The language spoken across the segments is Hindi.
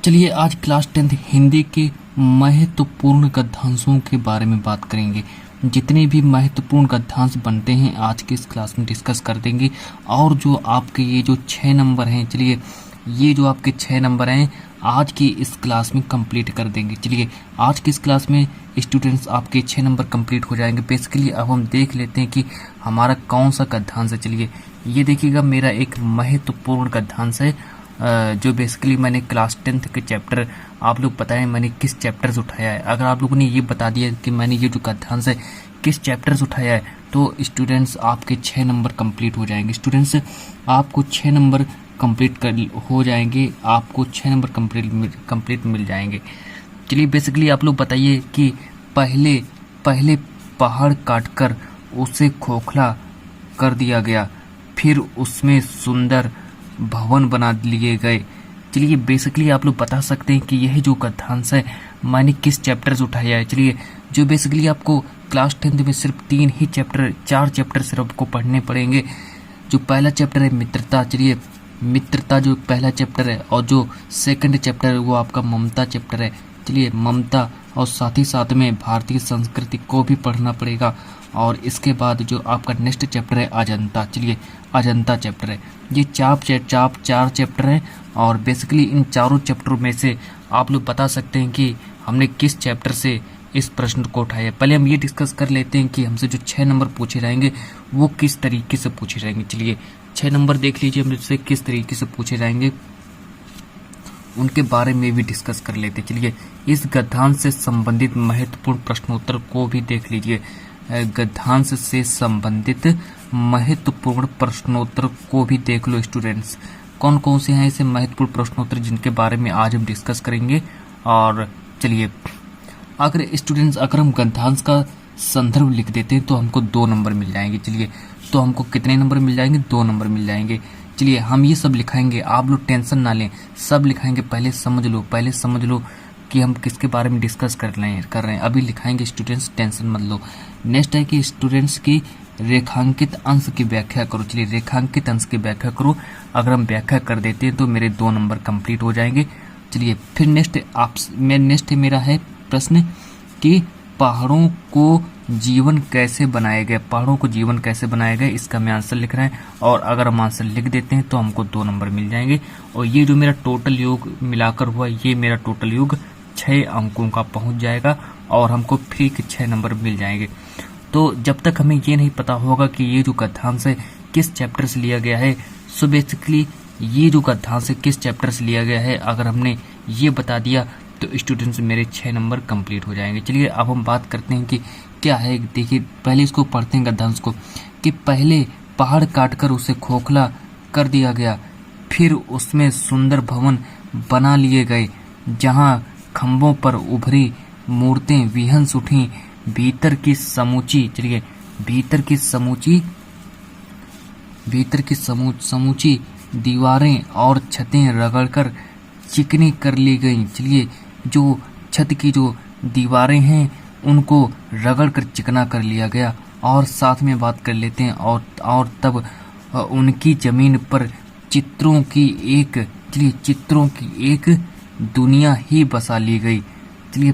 चलिए आज क्लास 10th हिंदी के महत्वपूर्ण गद्यांशों के बारे में बात करेंगे। जितने भी महत्वपूर्ण गद्यांश बनते हैं आज के इस क्लास में डिस्कस कर देंगे। और जो आपके ये जो 6 नंबर हैं, चलिए ये जो आपके 6 नंबर हैं आज की इस क्लास में कंप्लीट कर देंगे। चलिए आज की इस क्लास में स्टूडेंट्स आपके 6 नंबर कंप्लीट हो जाएंगे। बेसिकली अब हम देख लेते हैं कि हमारा कौन सा गद्यांश है। चलिए ये देखिएगा, मेरा एक महत्वपूर्ण गद्यांश है जो बेसिकली मैंने क्लास 10th के चैप्टर, आप लोग बताएं मैंने किस चैप्टर से उठाया है। अगर आप लोगों ने ये बता दिया कि मैंने ये जो गद्यांश है किस चैप्टर से उठाया है तो स्टूडेंट्स आपके 6 नंबर कंप्लीट हो जाएंगे। स्टूडेंट्स आपको 6 नंबर कंप्लीट कर हो जाएंगे, आपको 6 नंबर कंप्लीट मिल जाएंगे। चलिए बेसिकली आप लोग बताइए कि पहले पहाड़ काटकर उसे खोखला कर दिया गया, फिर उसमें सुंदर भवन बना लिए गए। चलिए बेसिकली आप लोग बता सकते हैं कि यह जो गद्यांश है मैंने किस चैप्टर से उठाया है। चलिए जो बेसिकली आपको क्लास 10th में सिर्फ 4 चैप्टर सिर्फ आपको पढ़ने पड़ेंगे। जो पहला चैप्टर है मित्रता, चलिए मित्रता जो पहला चैप्टर है, और जो सेकंड चैप्टर है वो आपका ममता चैप्टर है। चलिए ममता, और साथ ही साथ में भारतीय संस्कृति को भी पढ़ना पड़ेगा। और इसके बाद जो आपका नेक्स्ट चैप्टर है अजंता, चलिए अजंता चैप्टर है। ये 4 चैप्टर हैं और बेसिकली इन चारों चैप्टरों में से आप लोग बता सकते हैं कि हमने किस चैप्टर से इस प्रश्न को उठाया। पहले हम ये डिस्कस कर लेते हैं कि हमसे जो 6 नंबर पूछे जाएंगे वो किस तरीके से पूछे जाएंगे। चलिए 6 नंबर देख लीजिए हमसे किस तरीके से पूछे जाएंगे, उनके बारे में भी डिस्कस कर लेते। चलिए इस गद्यांश से संबंधित महत्वपूर्ण प्रश्नोत्तर को भी देख लीजिए। गद्यांश से संबंधित महत्वपूर्ण प्रश्नोत्तर को भी देख लो स्टूडेंट्स। कौन कौन से हैं ऐसे महत्वपूर्ण प्रश्नोत्तर जिनके बारे में आज हम डिस्कस करेंगे। और चलिए अगर स्टूडेंट्स अगर हम गद्यांश का संदर्भ लिख देते हैं तो हमको 2 नंबर मिल जाएंगे। चलिए तो हमको कितने नंबर मिल जाएंगे? 2 नंबर मिल जाएंगे। चलिए हम ये सब लिखाएंगे, आप लोग टेंशन ना लें, सब लिखाएंगे। पहले समझ लो कि हम किसके बारे में डिस्कस कर रहे हैं। अभी लिखाएंगे स्टूडेंट्स, टेंशन मत लो। नेक्स्ट है कि स्टूडेंट्स की रेखांकित अंश की व्याख्या करो। चलिए रेखांकित अंश की व्याख्या करो। अगर हम व्याख्या कर देते हैं तो मेरे 2 नंबर कंप्लीट हो जाएंगे। चलिए फिर नेक्स्ट मेरा है प्रश्न कि पहाड़ों को जीवन कैसे बनाया गया, इसका मैं आंसर लिख रहा है। और अगर हम आंसर लिख देते हैं तो हमको 2 नंबर मिल जाएंगे। और ये जो मेरा टोटल योग मिलाकर हुआ, ये मेरा टोटल योग 6 अंकों का पहुंच जाएगा और हमको फ्री के 6 नंबर मिल जाएंगे। तो जब तक हमें ये नहीं पता होगा कि ये जो गद्यांश है किस चैप्टर से लिया गया है, सो बेसिकली ये जो गद्यांश है किस चैप्टर से लिया गया है, अगर हमने ये बता दिया तो स्टूडेंट्स मेरे 6 नंबर कंप्लीट हो जाएंगे। चलिए अब हम बात करते हैं कि क्या है। देखिए पहले इसको पढ़ते हैं गद्यांश को, कि पहले पहाड़ काटकर उसे खोखला कर दिया गया, फिर उसमें सुंदर भवन बना लिए गए, जहां खंभों पर उभरी मूर्तें विहंस उठी, भीतर की समूची दीवारें और छतें रगड़कर चिकनी कर ली गई। चलिए जो छत की जो दीवारें हैं उनको रगड़ कर चिकना कर लिया गया। और साथ में बात कर लेते हैं और तब उनकी जमीन पर चित्रों की एक दुनिया ही बसा ली गई। चलिए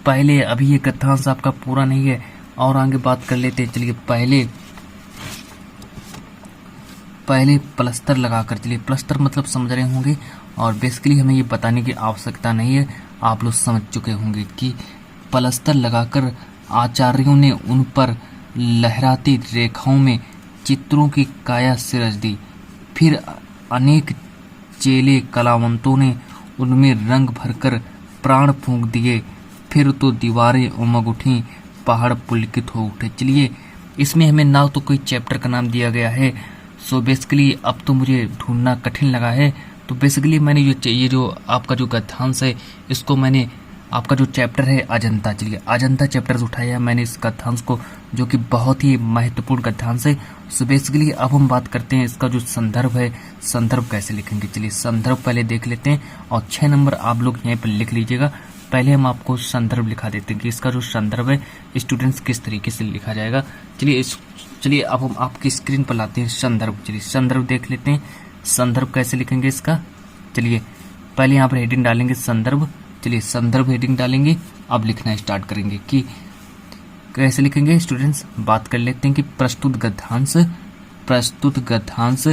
पहले अभी ये गद्यांश आपका पूरा नहीं है और आगे बात कर लेते हैं। चलिए पहले प्लास्टर लगाकर, चलिए प्लास्टर मतलब समझ रहे होंगे और बेसिकली हमें ये बताने की आवश्यकता नहीं है, आप लोग समझ चुके होंगे कि प्लास्टर लगाकर आचार्यों ने उन पर लहराती रेखाओं में चित्रों की काया सिरज दी। फिर अनेक चेले कलावंतों ने उनमें रंग भरकर प्राण फूंक दिए। फिर तो दीवारें उमग उठी, पहाड़ पुलकित हो उठे। चलिए इसमें हमें ना तो कोई चैप्टर का नाम दिया गया है, सो बेसिकली अब तो मुझे ढूंढना कठिन लगा है। तो बेसिकली मैंने ये जो आपका जो गद्यांश है इसको मैंने आपका जो चैप्टर है अजंता, चलिए अजंता चैप्टर उठाया है मैंने इस गद्यांश को, जो कि बहुत ही महत्वपूर्ण गद्यांश है। सो बेसिकली अब हम बात करते हैं इसका जो संदर्भ है, संदर्भ कैसे लिखेंगे। चलिए संदर्भ पहले देख लेते हैं और 6 नंबर आप लोग यहीं पर लिख लीजिएगा। पहले हम आपको संदर्भ लिखा देते हैं कि इसका जो संदर्भ है स्टूडेंट्स किस तरीके से लिखा जाएगा। चलिए अब हम आपकी स्क्रीन पर लाते हैं संदर्भ। चलिए संदर्भ देख लेते हैं, संदर्भ कैसे लिखेंगे इसका। चलिए पहले यहाँ पर हेडिंग डालेंगे संदर्भ। चलिए संदर्भ हेडिंग डालेंगे। अब लिखना स्टार्ट करेंगे कि कैसे लिखेंगे स्टूडेंट्स, बात कर लेते हैं कि प्रस्तुत गद्यांश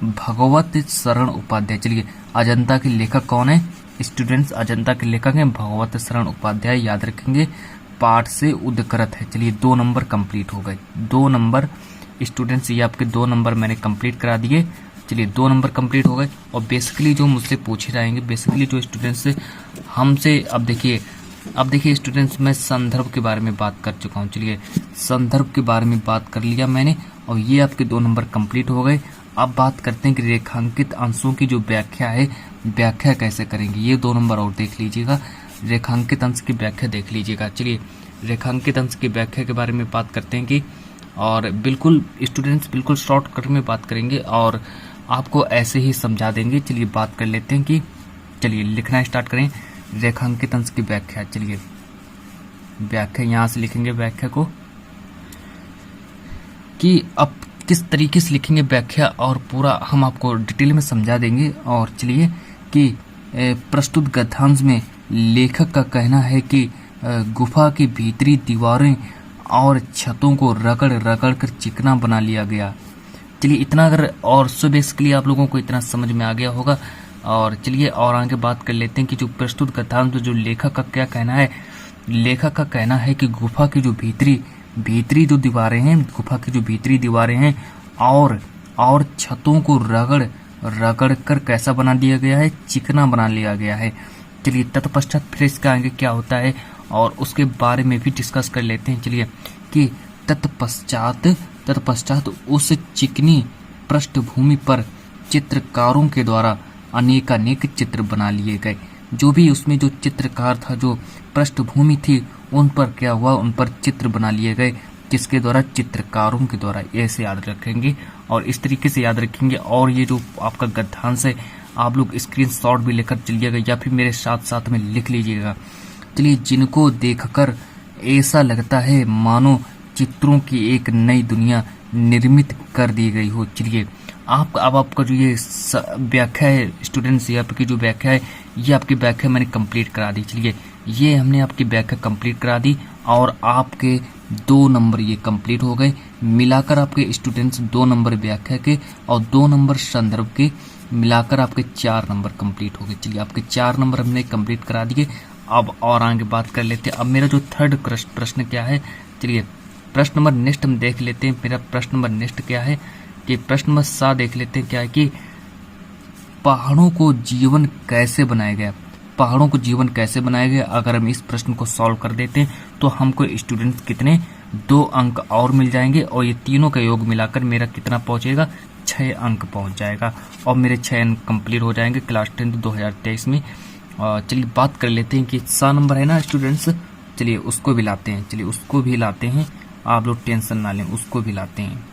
भगवत शरण उपाध्याय। चलिए अजंता के लेखक कौन है स्टूडेंट्स, अजंता के लेखक हैं भगवत शरण उपाध्याय, याद रखेंगे। पाठ से उद्धृत है। चलिए 2 नंबर कंप्लीट हो गए, 2 नंबर स्टूडेंट्स, ये आपके 2 नंबर मैंने कंप्लीट करा दिए। चलिए 2 नंबर कंप्लीट हो गए। और बेसिकली जो मुझसे पूछे रहेंगे, बेसिकली जो स्टूडेंट्स हमसे, अब देखिए स्टूडेंट्स, मैं संदर्भ के बारे में बात कर चुका हूँ। चलिए संदर्भ के बारे में बात कर लिया मैंने, और ये आपके 2 नंबर कंप्लीट हो गए। अब बात करते हैं कि रेखांकित अंशों की जो व्याख्या है, व्याख्या कैसे करेंगे, ये 2 नंबर और देख लीजिएगा। रेखांकित अंश की व्याख्या देख लीजिएगा। चलिए रेखांकित अंश की व्याख्या के बारे में बात करते हैं कि, और बिल्कुल स्टूडेंट्स बिल्कुल शॉर्टकट में बात करेंगे और आपको ऐसे ही समझा देंगे। चलिए बात कर लेते हैं कि, चलिए लिखना स्टार्ट करें रेखांकित अंश की व्याख्या। चलिए व्याख्या यहाँ से लिखेंगे व्याख्या को, कि अब किस तरीके से लिखेंगे व्याख्या, और पूरा हम आपको डिटेल में समझा देंगे। और चलिए कि प्रस्तुत गद्यांश में लेखक का कहना है कि गुफा की भीतरी दीवारें और छतों को रगड़ कर चिकना बना लिया गया। चलिए इतना अगर, और सो बेसिकली आप लोगों को इतना समझ में आ गया होगा। और चलिए और आगे बात कर लेते हैं कि जो प्रस्तुत गद्यांश में जो लेखक का क्या कहना है। लेखक का कहना है कि गुफा की जो भीतरी जो दीवारें हैं, गुफा की जो भीतरी दीवारें हैं और छतों को रगड़ कर कैसा बना दिया गया है, चिकना बना लिया गया है। चलिए तत्पश्चात फिर इसका आगे क्या होता है और उसके बारे में भी डिस्कस कर लेते हैं। चलिए कि तत्पश्चात उस चिकनी पृष्ठभूमि पर चित्रकारों के द्वारा अनेक चित्र बना लिए गए। जो भी उसमें जो चित्रकार था, जो पृष्ठभूमि थी, उन पर क्या हुआ, उन पर चित्र बना लिए गए। किसके द्वारा, चित्रकारों के द्वारा। ऐसे याद रखेंगे और इस तरीके से याद रखेंगे। और ये जो आपका गद्यांश है, आप लोग स्क्रीनशॉट भी लेकर चलिएगा या फिर मेरे साथ में लिख लीजिएगा। चलिए जिनको देखकर ऐसा लगता है मानो चित्रों की एक नई दुनिया निर्मित कर दी गई हो। चलिए अब आपका जो ये व्याख्या है स्टूडेंट्स, ये आपकी जो व्याख्या है, ये आपकी व्याख्या मैंने कंप्लीट करा दी। चलिए ये हमने आपकी व्याख्या कंप्लीट करा दी और आपके 2 नंबर ये कंप्लीट हो गए। मिलाकर आपके स्टूडेंट्स 2 नंबर व्याख्या के और 2 नंबर संदर्भ के, मिलाकर आपके 4 नंबर कंप्लीट हो गए। चलिए आपके 4 नंबर हमने कंप्लीट करा दिए। अब और आगे बात कर लेते हैं। अब मेरा जो थर्ड प्रश्न क्या है, चलिए प्रश्न नंबर नेक्स्ट हम देख लेते हैं। मेरा प्रश्न नंबर नेक्स्ट क्या है कि प्रश्न नंबर 7 देख लेते हैं। क्या है कि पहाड़ों को जीवन कैसे बनाया गया, पहाड़ों को जीवन कैसे बनाया गया। अगर हम इस प्रश्न को सॉल्व कर देते हैं तो हमको स्टूडेंट्स कितने 2 अंक और मिल जाएंगे और ये तीनों का योग मिलाकर मेरा कितना पहुंचेगा, 6 अंक पहुंच जाएगा और मेरे 6 अंक कंप्लीट हो जाएंगे क्लास 10 2023 में। चलिए बात कर लेते हैं कि 7 नंबर है ना स्टूडेंट्स, चलिए उसको भी लाते हैं। चलिए उसको भी लाते हैं, आप लोग टेंशन ना लें, उसको भी लाते हैं।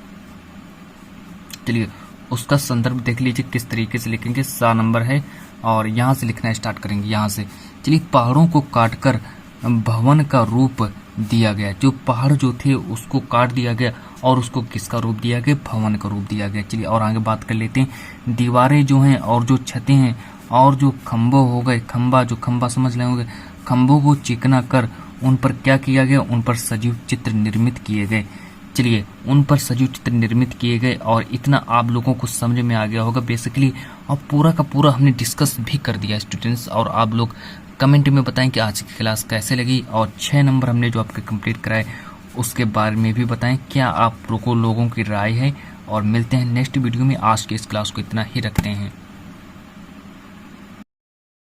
चलिए उसका संदर्भ देख लीजिए किस तरीके से लिखेंगे। 7 नंबर है और यहाँ से लिखना स्टार्ट करेंगे, यहाँ से। चलिए पहाड़ों को काटकर भवन का रूप दिया गया। जो पहाड़ जो थे उसको काट दिया गया और उसको किसका रूप दिया गया, भवन का रूप दिया गया। चलिए और आगे बात कर लेते हैं। दीवारें जो हैं और जो छतें हैं और जो खंभे हो गए, खंभा समझ रहे होंगे, खंभों को चिकना कर उन पर क्या किया गया, उन पर सजीव चित्र निर्मित किए गए। चलिए उन पर सजीव चित्र निर्मित किए गए और इतना आप लोगों को समझ में आ गया होगा बेसिकली। और पूरा का पूरा हमने डिस्कस भी कर दिया स्टूडेंट्स। और आप लोग कमेंट में बताएं कि आज की क्लास कैसे लगी और 6 नंबर हमने जो आपके कंप्लीट कराए उसके बारे में भी बताएं क्या आप लोगों की राय है। और मिलते हैं नेक्स्ट वीडियो में। आज के इस क्लास को इतना ही रखते हैं।